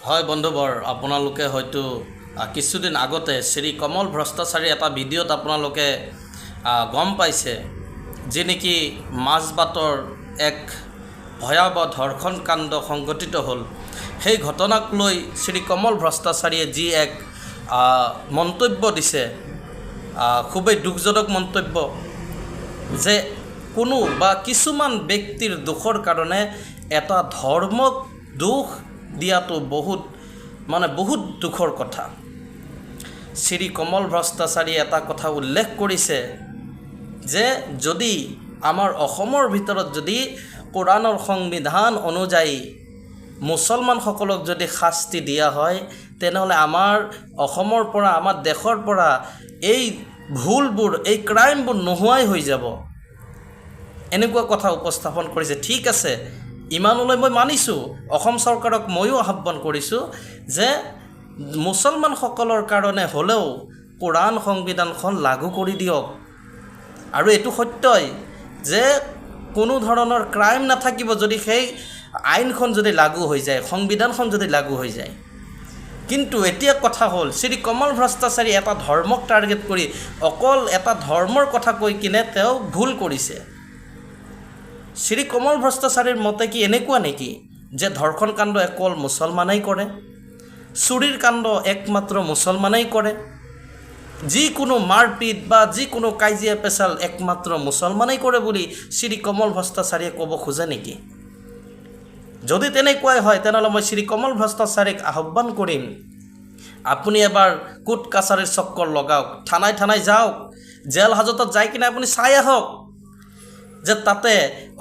হয় বন্ধুবৰ, আপোনালোকে হয়তো কিছুদিন আগতে শ্ৰী কমল ভ্ৰষ্টাচাৰী এটা ভিডিঅ'ত আপোনালোকে গম পাইছে, যি নেকি মাজবাটৰ এক ভয়াৱহ ধৰ্ষণ কাণ্ড সংঘটিত হ'ল। সেই ঘটনাক লৈ শ্ৰী কমল ভ্ৰষ্টাচাৰীয়ে যি এক মন্তব্য দিছে, খুবেই দুখজনক মন্তব্য, যে কোনো বা কিছুমান ব্যক্তিৰ দোষৰ কাৰণে এটা ধৰ্মক দোষ দিয়াটো বহুত দুখৰ কথা। শ্ৰী কমল ভ্ৰষ্টাচাৰীয়ে এটা কথা উল্লেখ কৰিছে যে যদি আমাৰ অসমৰ ভিতৰত যদি কোৰাণৰ সংবিধান অনুযায়ী মুছলমানসকলক যদি শাস্তি দিয়া হয়, তেনেহ'লে আমাৰ অসমৰ পৰা, আমাৰ দেশৰ পৰা এই ভুলবোৰ, এই ক্ৰাইমবোৰ নোহোৱাই হৈ যাব। এনেকুৱা কথা উপস্থাপন কৰিছে। ঠিক আছে, ইমানলৈ মই মানিছোঁ। অসম চৰকাৰক ময়ো আহ্বান কৰিছোঁ যে মুছলমানসকলৰ কাৰণে হ'লেও কোৰাণ সংবিধানখন লাগু কৰি দিয়ক। আৰু এইটো সত্যই যে কোনো ধৰণৰ ক্ৰাইম নাথাকিব যদি সেই আইনখন যদি লাগু হৈ যায়, সংবিধানখন যদি লাগু হৈ যায়। কিন্তু এতিয়া কথা হ'ল, শ্ৰী কমল ভ্ৰষ্টাচাৰী এটা ধৰ্মক টাৰ্গেট কৰি অকল এটা ধৰ্মৰ কথা কৈ কিনে তেওঁ ভুল কৰিছে। শ্ৰী কমল ভ্ৰষ্টাচাৰীৰ মতে কি এনেকুৱা নেকি যে ধৰ্ষণ কাণ্ড অকল মুছলমানেই কৰে, চুৰিৰ কাণ্ড একমাত্ৰ মুছলমানেই কৰে, যিকোনো মাৰপিট বা যিকোনো কাজিয়া পেচাল একমাত্ৰ মুছলমানেই কৰে বুলি শ্ৰী কমল ভ্ৰষ্টাচাৰীয়ে ক'ব খোজে নেকি? যদি তেনেকুৱাই হয়, তেনেহ'লে মই শ্ৰী কমল ভ্ৰষ্টাচাৰীক আহ্বান কৰিম, আপুনি এবাৰ কোৰ্ট কাছাৰীৰ চক্কৰ লগাওক, থানাই থানাই যাওক, জেল হাজতত যাই কিনে আপুনি চাই আহক যে তাতে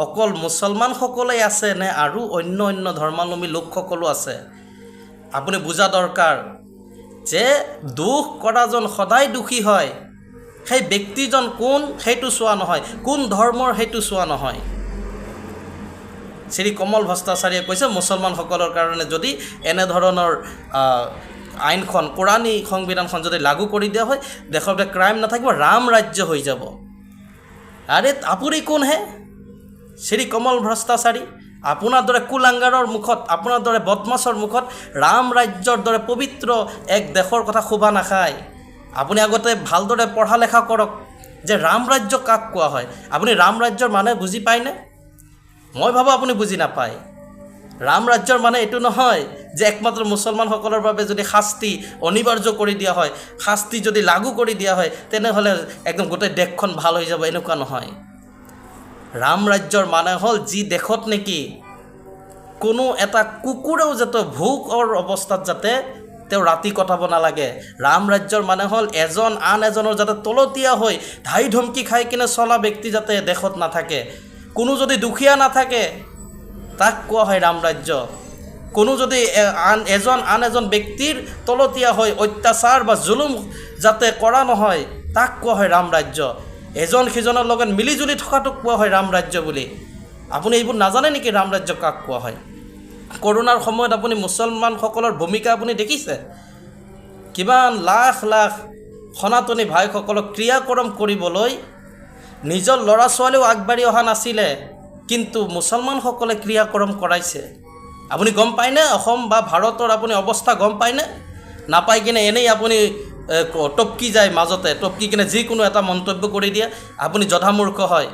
অকল মুছলমানসকলেই আছে নে আৰু অন্য ধৰ্মাৱলম্বী লোকসকলো আছে। আপুনি বুজা দৰকাৰ যে দোষ কৰাজন সদায় দোষী হয়। সেই ব্যক্তিজন কোন সেইটো চোৱা নহয়, কোন ধৰ্মৰ সেইটো চোৱা নহয়। শ্ৰী কমল ভ্ৰষ্টাচাৰীয়ে কৈছে মুছলমানসকলৰ কাৰণে যদি এনেধৰণৰ আইনখন, কোৰাণী সংবিধানখন যদি লাগু কৰি দিয়া হয়, দেশৰ ক্ৰাইম নাথাকিব, ৰাম ৰাজ্য হৈ যাব। আৰে আপুনি কোন হে শ্ৰী কমল ভ্ৰষ্টাচাৰী? আপোনাৰ দৰে কুলাংগাৰৰ মুখত, আপোনাৰ দৰে বদমাছৰ মুখত ৰাম ৰাজ্যৰ দৰে পবিত্ৰ এক দেশৰ কথা শোভা নাখায়। আপুনি আগতে ভালদৰে পঢ়া লেখা কৰক যে ৰাম ৰাজ্য কাক কোৱা হয়। আপুনি ৰাম ৰাজ্যৰ মানে বুজি পায়নে? মই ভাবোঁ আপুনি বুজি নাপায়। ৰাম ৰাজ্যৰ মানে এইটো নহয় যে একমাত্ৰ মুছলমানসকলৰ বাবে যদি শাস্তি অনিবাৰ্য কৰি দিয়া হয়, শাস্তি যদি লাগু কৰি দিয়া হয়, তেনেহ'লে একদম গোটেই দেশখন ভাল হৈ যাব, এনেকুৱা নহয়। ৰাম ৰাজ্যৰ মানে হ'ল যি দেশত নেকি কোনো এটা কুকুৰেও যাতে ভোকৰ অৱস্থাত যাতে তেওঁ ৰাতি কটাব নালাগে। ৰাম ৰাজ্যৰ মানে হ'ল এজন আন এজনৰ যাতে তলতীয়া হৈ ধাই ধমকি খাই কিনে চলা ব্যক্তি যাতে দেশত নাথাকে। কোনো যদি দুখীয়া নাথাকে, তাক কোৱা হয় ৰাম ৰাজ্য। কোনো যদি আন এজন ব্যক্তিৰ তলতীয়া হৈ অত্যাচাৰ বা জুলুম যাতে কৰা নহয়, তাক কোৱা হয় ৰাম ৰাজ্য। এজন সিজনৰ লগত মিলিজুলি থকাটোক কোৱা হয় ৰাম ৰাজ্য বুলি। আপুনি এইবোৰ নাজানে নেকি ৰাম ৰাজ্য কাক কোৱা হয়? কৰোণাৰ সময়ত আপুনি মুছলমানসকলৰ ভূমিকা আপুনি দেখিছে। কিমান লাখ লাখ সনাতনী ভাইসকলক ক্ৰিয়াকৰম কৰিবলৈ নিজৰ ল'ৰা ছোৱালীও আগবাঢ়ি অহা নাছিলে, কিন্তু মুছলমানসকলে ক্ৰিয়াকৰম কৰাইছে। আপুনি গম পায়নে? অসম বা ভাৰতৰ আপুনি অৱস্থা গম পায়নে? নাপাই কিনে এনেই আপুনি টপকি যায়, মাজতে টপকি কিনে যিকোনো এটা মন্তব্য কৰি দিয়ে। আপুনি জধামূৰ্খ হয়,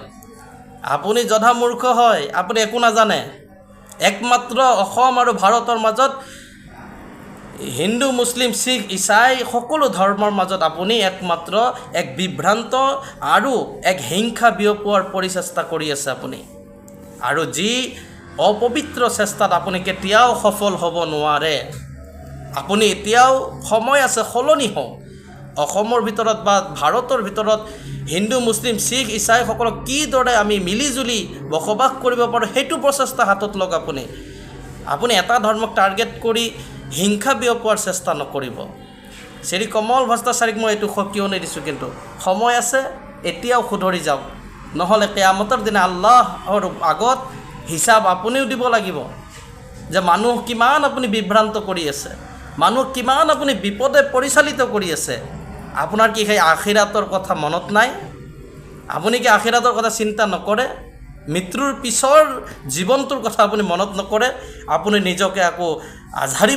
আপুনি জধামূৰ্খ হয়, আপুনি একো নাজানে। একমাত্ৰ অসম আৰু ভাৰতৰ মাজত হিন্দু, মুছলিম, শিখ, ইছাই সকলো ধৰ্মৰ মাজত আপুনি একমাত্ৰ এক বিভ্ৰান্ত আৰু এক হিংসা বিয়পোৱাৰ পৰিচেষ্টা কৰি আছে আপুনি। আৰু যি অপবিত্ৰ চেষ্টাত আপুনি কেতিয়াও সফল হ'ব নোৱাৰে। আপুনি এতিয়াও সময় আছে, সলনি হওক। অসমৰ ভিতৰত বা ভাৰতৰ ভিতৰত হিন্দু, মুছলিম, শিখ, ইছাইসকলক কিদৰে আমি মিলিজুলি বসবাস কৰিব পাৰোঁ, সেইটো প্ৰচেষ্টা হাতত লওক। আপুনি এটা ধৰ্মক টাৰ্গেট কৰি হিংসা বিয়পোৱাৰ চেষ্টা নকৰিব। শ্ৰী কমল ভ্ৰষ্টাচাৰীক মই এইটো সকিয়নি দিছোঁ, কিন্তু সময় আছে, এতিয়াও শুধৰি যাওক। নহ'লে কিয়ামতৰ দিনা আল্লাহৰ আগত হিচাপ আপুনিও দিব লাগিব যে মানুহ কিমান আপুনি বিভ্ৰান্ত কৰি আছে, মানুহ কিমান আপুনি বিপদে পৰিচালিত কৰি আছে। আপোনাৰ কি সেই আখিৰাতৰ কথা মনত নাই? আপুনি কি আখিৰাতৰ কথা চিন্তা নকৰে? মৃত্যুৰ পিছৰ জীৱনটোৰ কথা আপুনি মনত নকৰে? আপুনি নিজকে আকৌ আজহাৰি